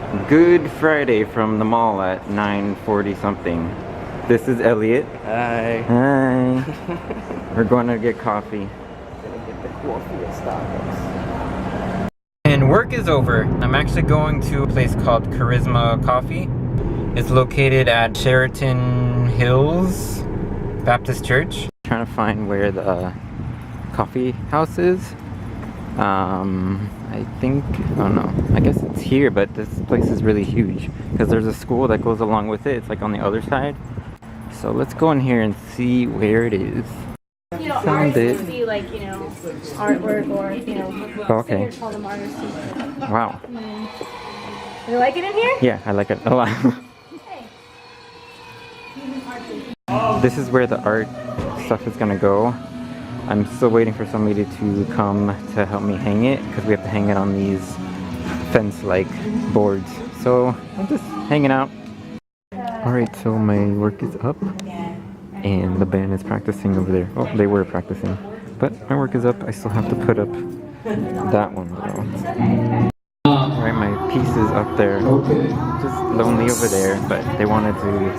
Good Friday from the mall at 9:40 something. This is Elliot. Hi. Hi. We're going to get coffee. Gonna get the coffee at Starbucks. And work is over. I'm actually going to a place called Charisma Coffee. It's located at Sheridan Hills Baptist Church. Trying to find where the coffee house is. I think, I don't know, I guess it's here, but this place is really huge because there's a school that goes along with it. It's like on the other side. So let's go in here and see where it is. You know, Found artists it. would be like, you know, artwork or, you know, Okay. call them artists. Wow. You like it in here? Yeah, I like it a lot. This is where the art stuff is gonna go. I'm still waiting for somebody to come to help me hang it because we have to hang it on these fence-like boards. So I'm just hanging out. Alright, so my work is up and the band is practicing over there. Oh, they were practicing. But my work is up. I still have to put up that one though. Alright, my piece is up there. Just lonely over there, but they wanted to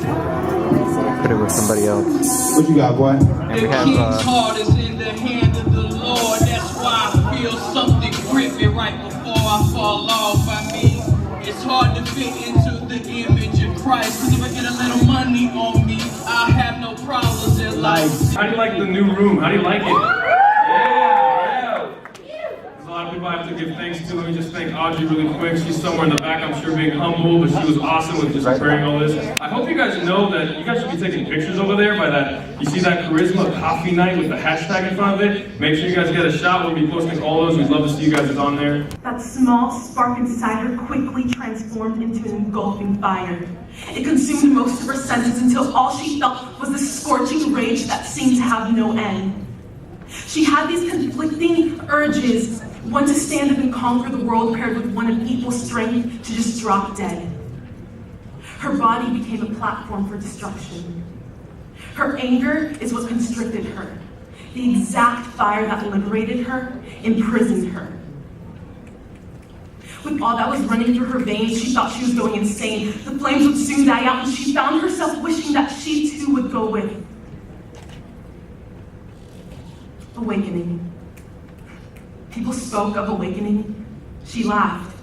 put it with somebody else. What you got, boy? And we have heart is in the hand of the Lord. That's why I feel something grip me right before I fall off. I mean, it's hard to fit into the image of Christ. Cause if I get a little money on me, I have no problems in life. How do you like the new room? How do you like it? Yeah. There's a lot of people I have to give thanks to. Let me just thank Audrey really quick. She's somewhere in the back, I'm sure, being humble, but she was awesome with just preparing all this. I hope you guys know that you guys should be taking pictures over there by that. You see that Charisma Coffee Night with the hashtag in front of it? Make sure you guys get a shot. We'll be posting all those. We'd love to see you guys on there. That small spark inside her quickly transformed into an engulfing fire. It consumed most of her senses until all she felt was the scorching rage that seemed to have no end. She had these conflicting urges, one to stand up and conquer the world paired with one of equal strength to just drop dead. Her body became a platform for destruction. Her anger is what constricted her. The exact fire that liberated her, imprisoned her. With all that was running through her veins, she thought she was going insane. The flames would soon die out, and she found herself wishing that she too would go with. Awakening. People spoke of awakening. She laughed.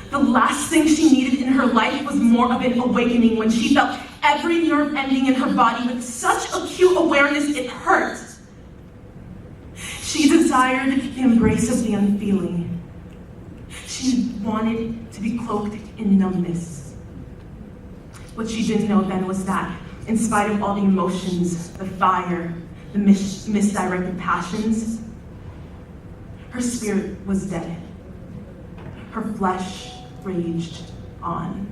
The last thing she needed in her life was more of an awakening when she felt every nerve ending in her body with such acute awareness it hurt. She desired the embrace of the unfeeling. She wanted to be cloaked in numbness. What she didn't know then was that, in spite of all the emotions, the fire, the misdirected passions, her spirit was dead. Her flesh raged on.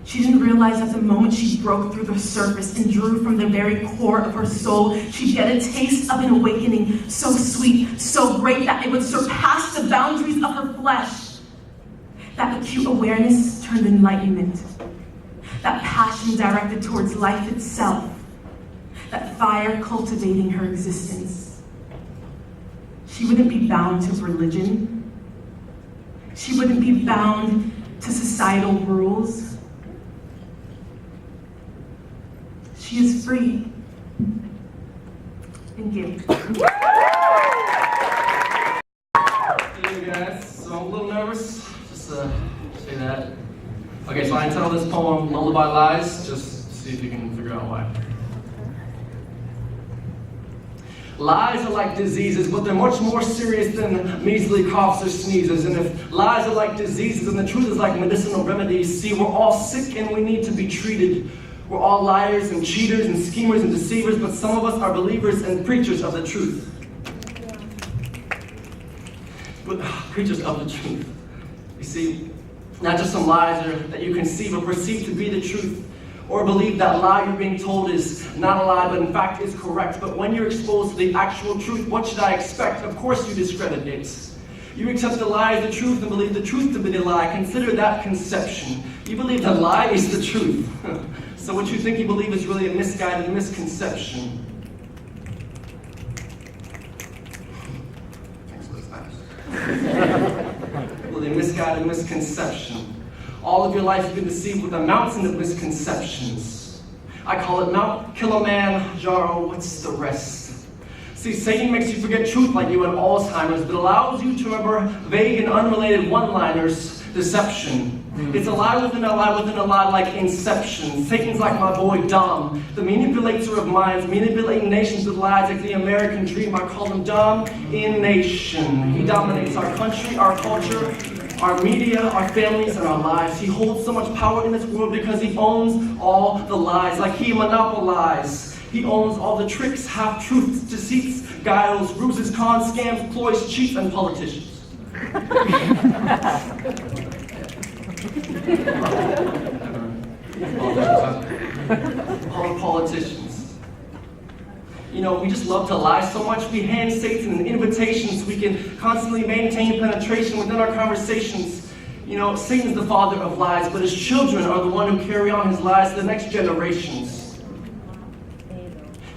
She didn't realize that the moment she broke through the surface and drew from the very core of her soul, she'd get a taste of an awakening so sweet, so great that it would surpass the boundaries of her flesh. That acute awareness turned enlightenment. That passion directed towards life itself. That fire cultivating her existence. She wouldn't be bound to religion. She wouldn't be bound to societal rules. She is free and gay. Hey guys, so I'm a little nervous, just say that. Okay, so I entitled this poem Lullaby Lies, just see if you can figure out why. Lies are like diseases, but they're much more serious than measly coughs or sneezes. And if lies are like diseases and the truth is like medicinal remedies, see, we're all sick and we need to be treated. We're all liars and cheaters and schemers and deceivers, but some of us are believers and preachers of the truth. But preachers of the truth. You see, not just some lies that you conceive or perceive to be the truth, or believe that lie you're being told is not a lie, but in fact is correct. But when you're exposed to the actual truth, what should I expect? Of course you discredit it. You accept the lie as the truth and believe the truth to be the lie. Consider that conception. You believe the lie is the truth. So what you think you believe is really a misguided misconception. Thanks for this. Really a misguided misguided misconception. All of your life you've been deceived with a mountain of misconceptions. I call it Mount Kilimanjaro, what's the rest? See, Satan makes you forget truth like you had Alzheimer's, but allows you to remember vague and unrelated one-liners, deception. It's a lie within a lie within a lie like Inception. Satan's like my boy Dom, the manipulator of minds, manipulating nations with lies like the American dream. I call him Dom in Nation. He dominates our country, our culture, our media, our families, and our lives. He holds so much power in this world because he owns all the lies, like he monopolizes. He owns all the tricks, half-truths, deceits, guiles, ruses, cons, scams, ploys, cheats, and politicians. All the politicians. You know, we just love to lie so much. We hand Satan an invitation so we can constantly maintain penetration within our conversations. You know, Satan's the father of lies, but his children are the one who carry on his lies to the next generations.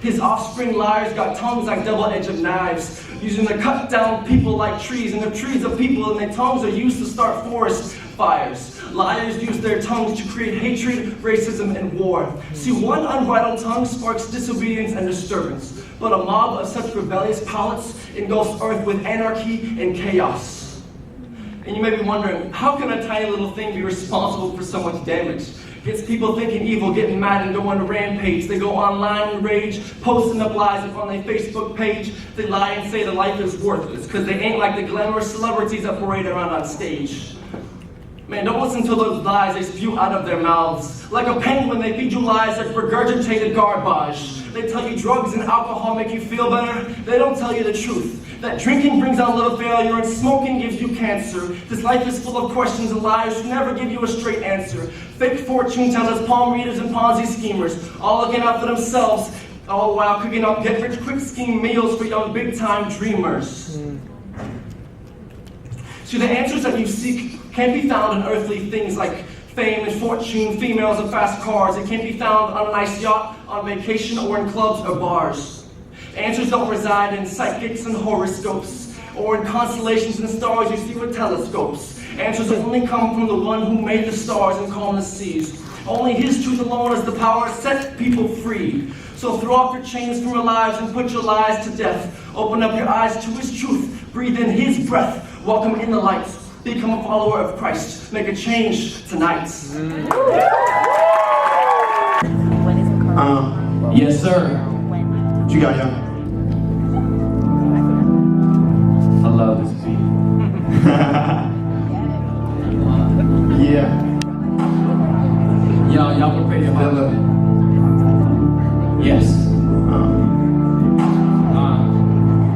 His offspring liars got tongues like double-edged knives, using to cut down people like trees, and the trees are people, and their tongues are used to start forest fires. Liars use their tongues to create hatred, racism, and war. See, one unbridled tongue sparks disobedience and disturbance, but a mob of such rebellious palates engulfs earth with anarchy and chaos. And you may be wondering, how can a tiny little thing be responsible for so much damage? Gets people thinking evil, getting mad, and go on a rampage. They go online and rage, posting up lies on their Facebook page. They lie and say their life is worthless, because they ain't like the glamorous celebrities that parade around on stage. Man, don't listen to those lies they spew out of their mouths. Like a penguin, they feed you lies like regurgitated garbage. They tell you drugs and alcohol make you feel better. They don't tell you the truth. That drinking brings on liver failure and smoking gives you cancer. This life is full of questions and liars who never give you a straight answer. Fake fortune tellers, palm readers, and Ponzi schemers, all looking out for themselves, all while cooking up get-rich-quick scheme meals for young big-time dreamers. See, the answers that you seek can't be found in earthly things like fame and fortune, females and fast cars. It can't be found on a nice yacht, on vacation, or in clubs or bars. Answers don't reside in psychics and horoscopes, or in constellations and stars you see with telescopes. Answers only come from the one who made the stars and calmed the seas. Only his truth alone has the power to set people free. So throw off your chains from your lives and put your lies to death. Open up your eyes to his truth. Breathe in his breath. Welcome in the light. Become a follower of Christ. Make a change tonight. Yes, sir. What you got, y'all? I love this beat. Yeah. Y'all prepare your heart. Yes.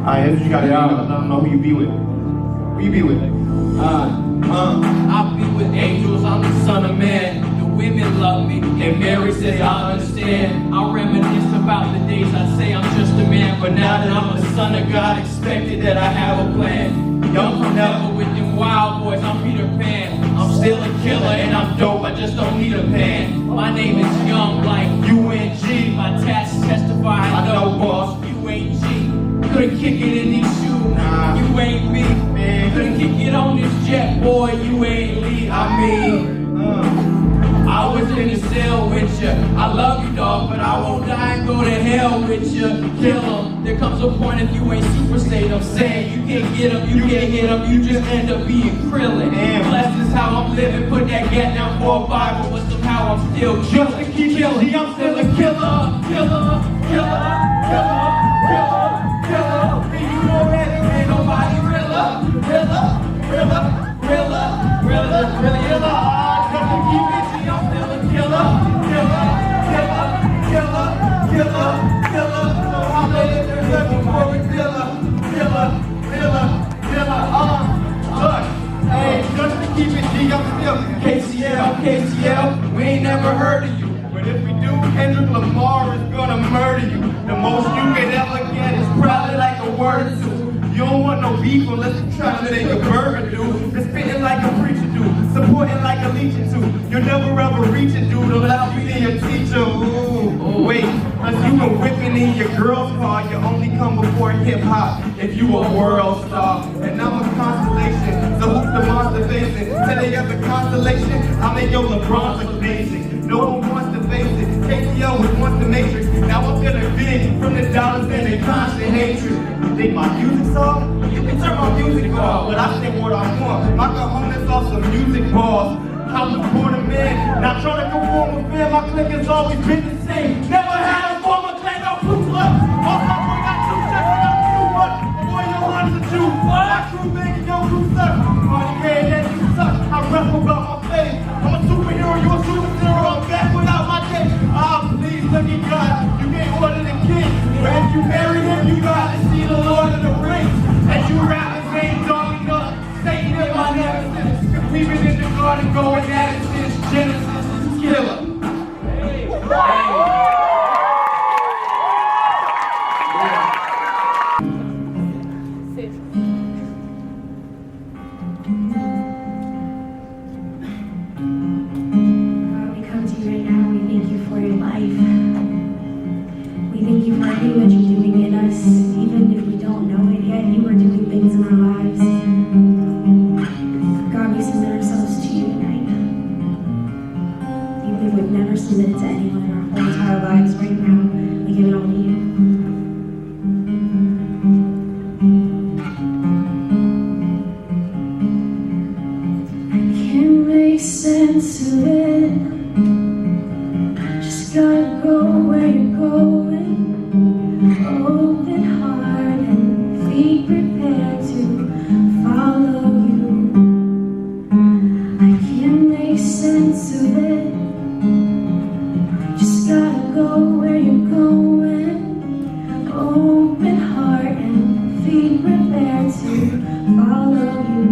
Alright, here's what you got, y'all. Let them know who you be with. Who you be with? I be with angels, I'm the son of man. The women love me, and Mary says I understand. I reminisce about the days I say I'm just a man, but now that I'm a son of God, expected that I have a plan. Young forever with them wild boys, I'm Peter Pan. I'm still a killer and I'm dope, I just don't need a band. My name is Young like UNG. My tats testify, I know boss, you ain't G. Couldn't kick it in these shoes, nah. You ain't me, man. Couldn't kick it on this jet, boy, you ain't Lee. I mean, I was in the cell with you. I love you, dog, but I won't die and go to hell with you. Kill 'em. There comes a point if you ain't super state, I'm saying you can't get 'em, you can't hit 'em, you just end up being krillin'. Blessed is how I'm living, put that gat down for a Bible, but somehow I'm still just a killing. I'm still a killer, killer, killer, killer, killer, killer. And you know that ain't nobody realer, realer, realer, realer, realer, realer. Come keep it, see, I'm still a killer, killer, killer, killer, killer, killer. So I'm living for a killer, killer, killer, killer. Look, hey, just to keep it G, I'm still KCL, KCL. We ain't never heard of you, but if we do, Kendrick Lamar is gonna murder you. The most you can ever get is probably like a word or two. You don't want no beef unless you try to make a burger, dude. It's spitting like a preacher, dude. Supporting like a leeching, too. You'll never ever reach it, dude. Without being your teacher. Ooh, wait. Unless you been whipping in your girl's car, you only come before hip hop if you a world star. And I'm a constellation, so who's the monster amazing. Telling of the constellation, I make your LeBron look basic. No one wants to face it. KTO was once the matrix. Now I'm feeling big from the dollars and their constant hatred. You think my music's off? You can turn my music off, but I say what I want. My cojones off some music balls. I was born a man, not trying to conform with fear. My clique has always been the same. Never had a former claim, no proof left. All my boy got two checks, I got too much. Boy, your heart's a Jew. My crew big and your crew suck. Party head, that you suck. I rap about my face. I'm a superhero, you a superhero. I'm back without my cake. Ah, please, look at God. You can't order the king. But if you marry him, you got to see the Lord of the Rings. As you rap his name, dogging up. Satan in my nemesis. We've been in the garden going at it since Genesis. Killer. We come to you right now. We thank you for your life. We thank you for everything that you're doing in us. Even if we don't know it yet, you are doing things in our lives. God, we submit ourselves to you tonight. Even if we've never submitted to anyone in our whole entire lives, right now, we give it all to you. I can't make sense of it. Just gotta go where you're going. Open heart and feet prepared to follow you. I can't make sense of it. Just gotta go where you're going. Open heart and feet prepared to follow you.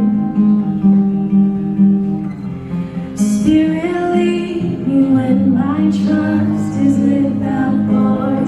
Spirit, lead me when my trust is without borders.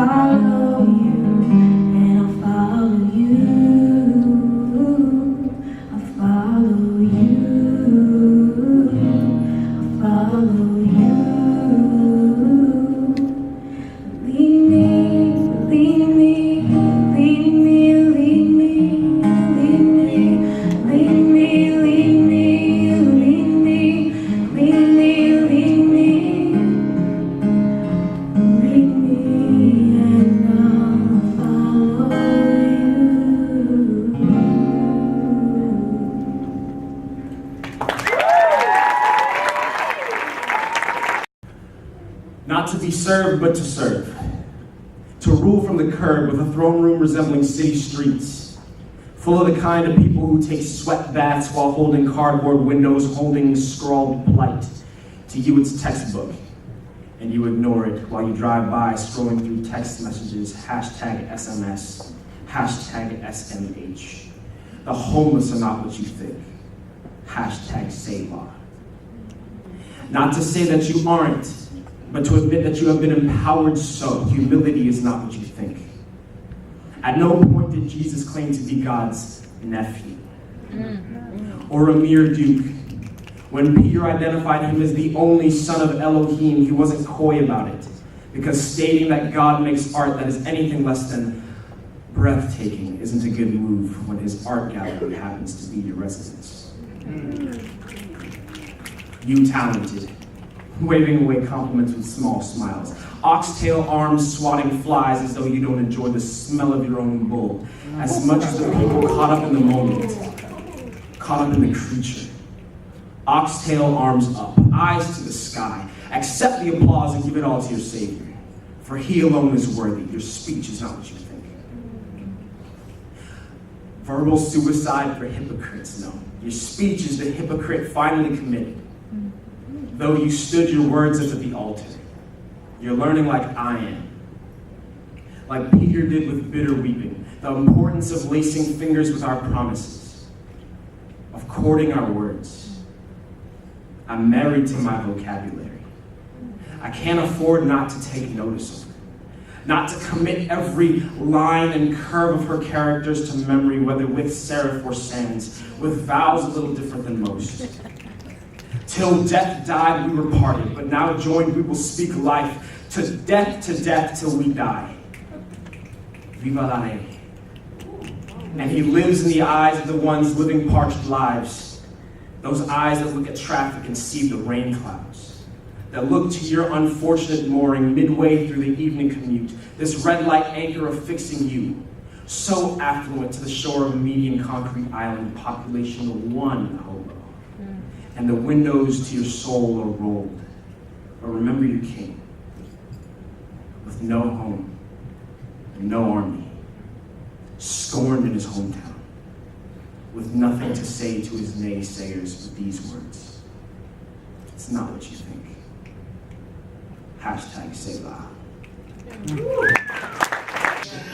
follow you, and I'll follow you. I'll follow you. I'll follow you. Lead me, lead me, lead me, lead me, lead me, lead me, lead me, lead me, lead me, lead me, lead me, and I'll follow you. Not to be served, but to serve. To rule from the curb with a throne room resembling city streets, full of the kind of people who take sweat baths while holding cardboard windows, holding scrawled plight. To you it's textbook, and you ignore it while you drive by scrolling through text messages, hashtag SMS, hashtag SMH. The homeless are not what you think, hashtag Selah. Not to say that you aren't, but to admit that you have been empowered so. Humility is not what you think. At no point did Jesus claim to be God's nephew or a mere duke. When Peter identified him as the only son of Elohim, he wasn't coy about it, because stating that God makes art that is anything less than breathtaking isn't a good move when his art gallery happens to be your residence. You talented, waving away compliments with small smiles. Oxtail arms swatting flies as though you don't enjoy the smell of your own bull, as much as the people caught up in the moment, caught up in the creature. Oxtail arms up, eyes to the sky. Accept the applause and give it all to your Savior, for he alone is worthy. Your speech is not what you think. Verbal suicide for hypocrites, no. Your speech is the hypocrite finally committed. Though you stood your words up at the altar, you're learning like I am. Like Peter did with bitter weeping, the importance of lacing fingers with our promises, of courting our words. I'm married to my vocabulary. I can't afford not to take notice of her, not to commit every line and curve of her characters to memory, whether with serif or sans, with vowels a little different than most. Till death died, we were parted, but now joined we will speak life, to death till we die. Viva la ley. And he lives in the eyes of the ones living parched lives, those eyes that look at traffic and see the rain clouds, that look to your unfortunate mooring midway through the evening commute, this red light anchor affixing you, so affluent to the shore of a median concrete island, population of one hobo. And the windows to your soul are rolled. But remember your king, with no home and no army, scorned in his hometown, with nothing to say to his naysayers but these words. It's not what you think. Hashtag Selah.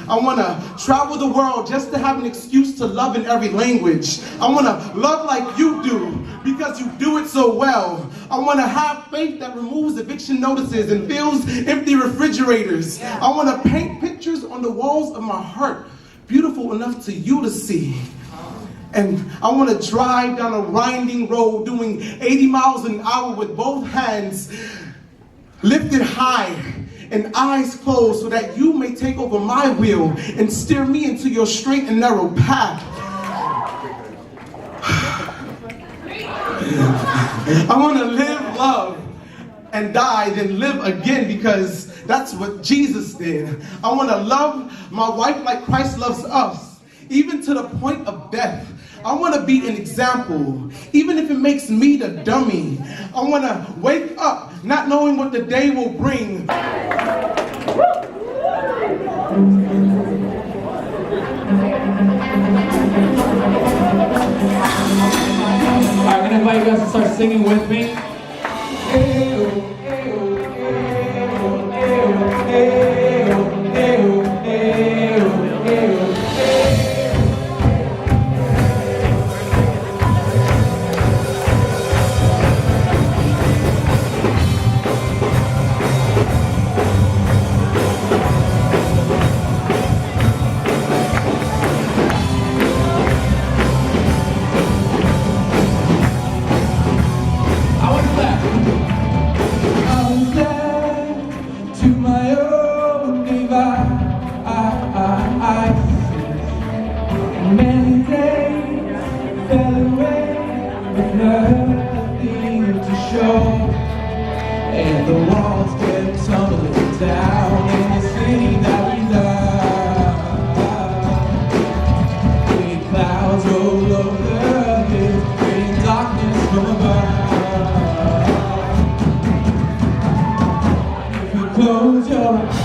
I want to travel the world just to have an excuse to love in every language. I want to love like you do because you do it so well. I want to have faith that removes eviction notices and fills empty refrigerators. I want to paint pictures on the walls of my heart, beautiful enough to you to see. And I want to drive down a winding road doing 80 miles an hour with both hands lifted high and eyes closed so that you may take over my wheel and steer me into your straight and narrow path. I want to live, love, and die, then live again, because that's what Jesus did. I want to love my wife like Christ loves us, even to the point of death. I want to be an example, even if it makes me the dummy. I want to wake up not knowing what the day will bring. I'm going to invite you guys to start singing with me. Many days fell away with nothing to show, and the walls kept tumbling down in the city that we love. With clouds roll over the hills, bringing darkness from above. If you close your eyes,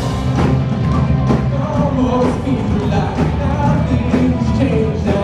almost feel like nothing's changed.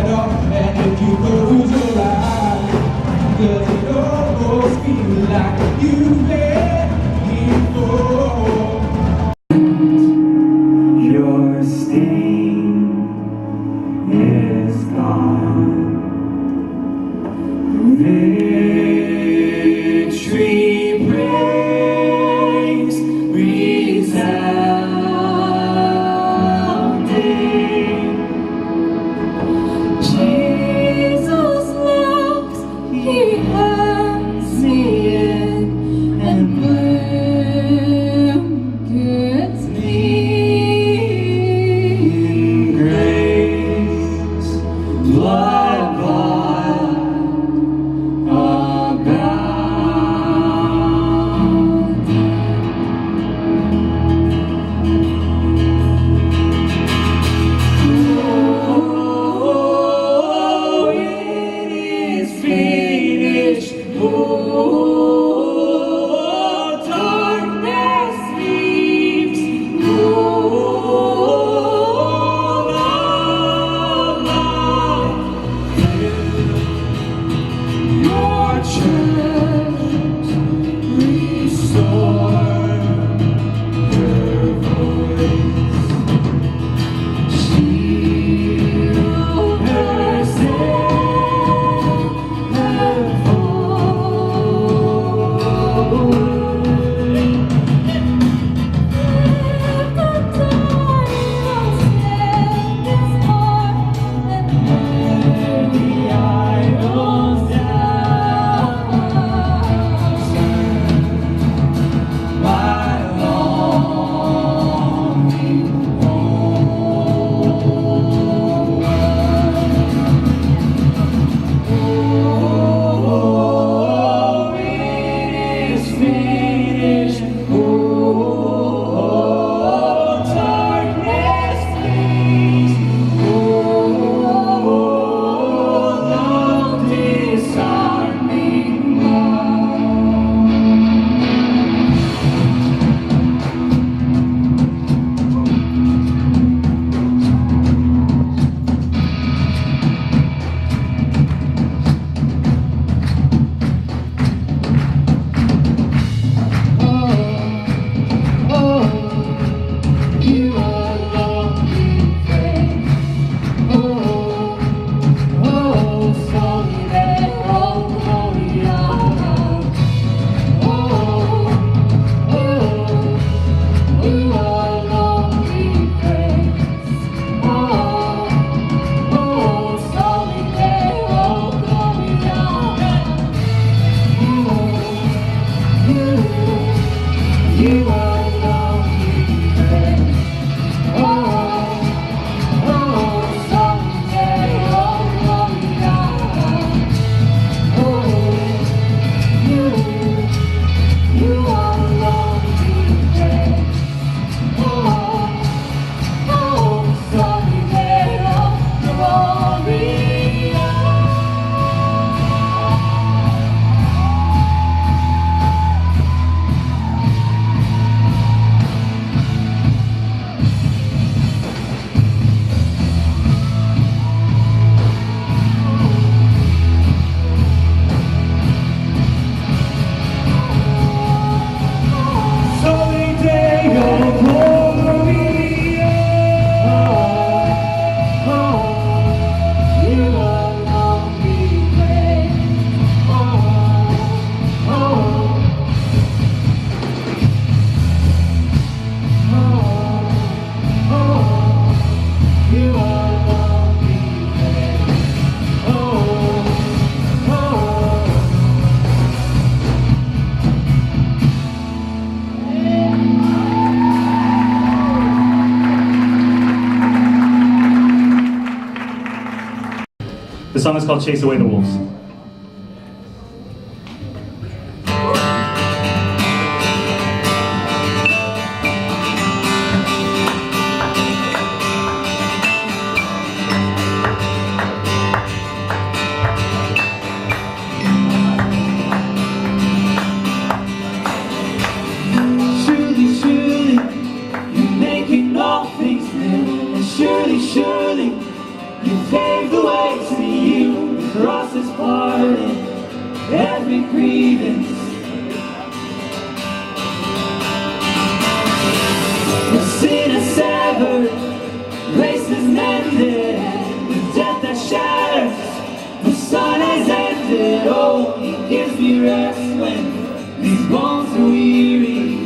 song is called Chase Away the Wolves. Surely, you paved the way to you. The cross is parted, every grievance. The sin is severed, grace is mended. The death that shatters, the sun has ended. Oh, he gives me rest when these bones are weary.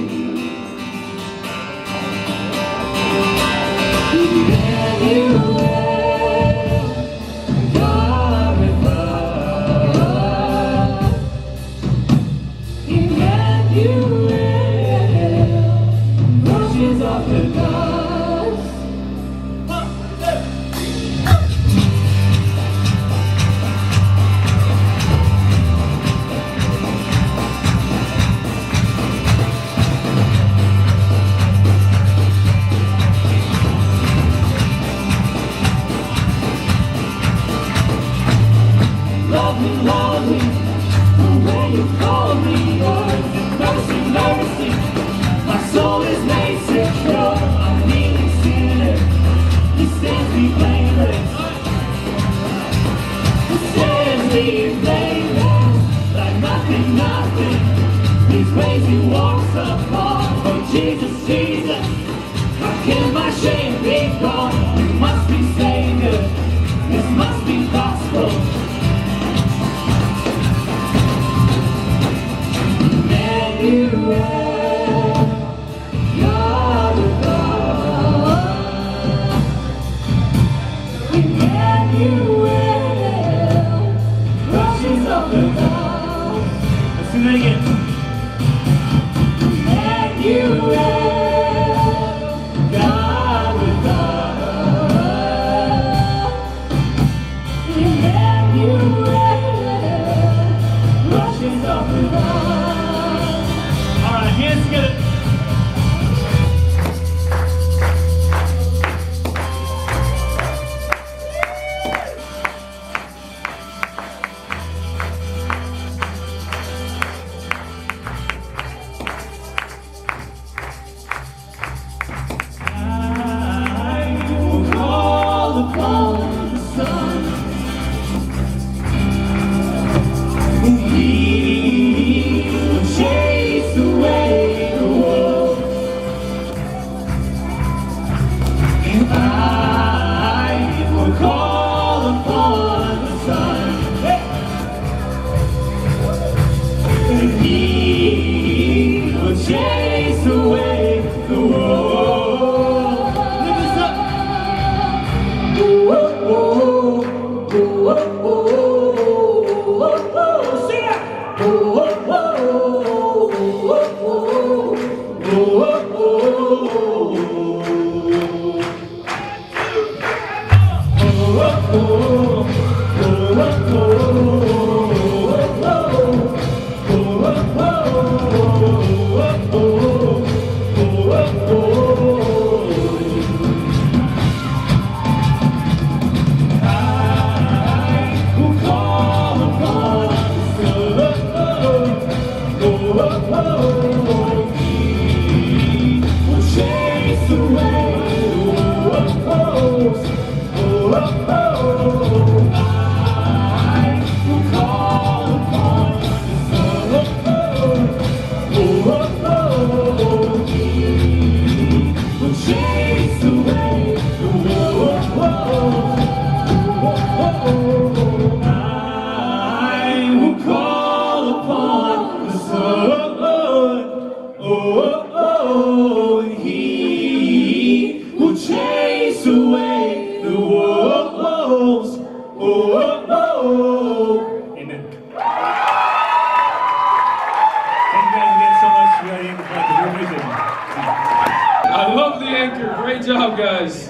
I love the anchor. Great job, guys.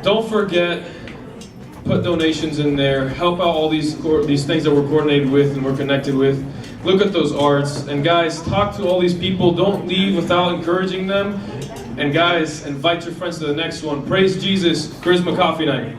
Don't forget, put donations in there, help out all these things that we're coordinated with and we're connected with. Look at those arts. And guys, talk to all these people. Don't leave without encouraging them. And guys, invite your friends to the next one. Praise Jesus. Charisma Coffee Night.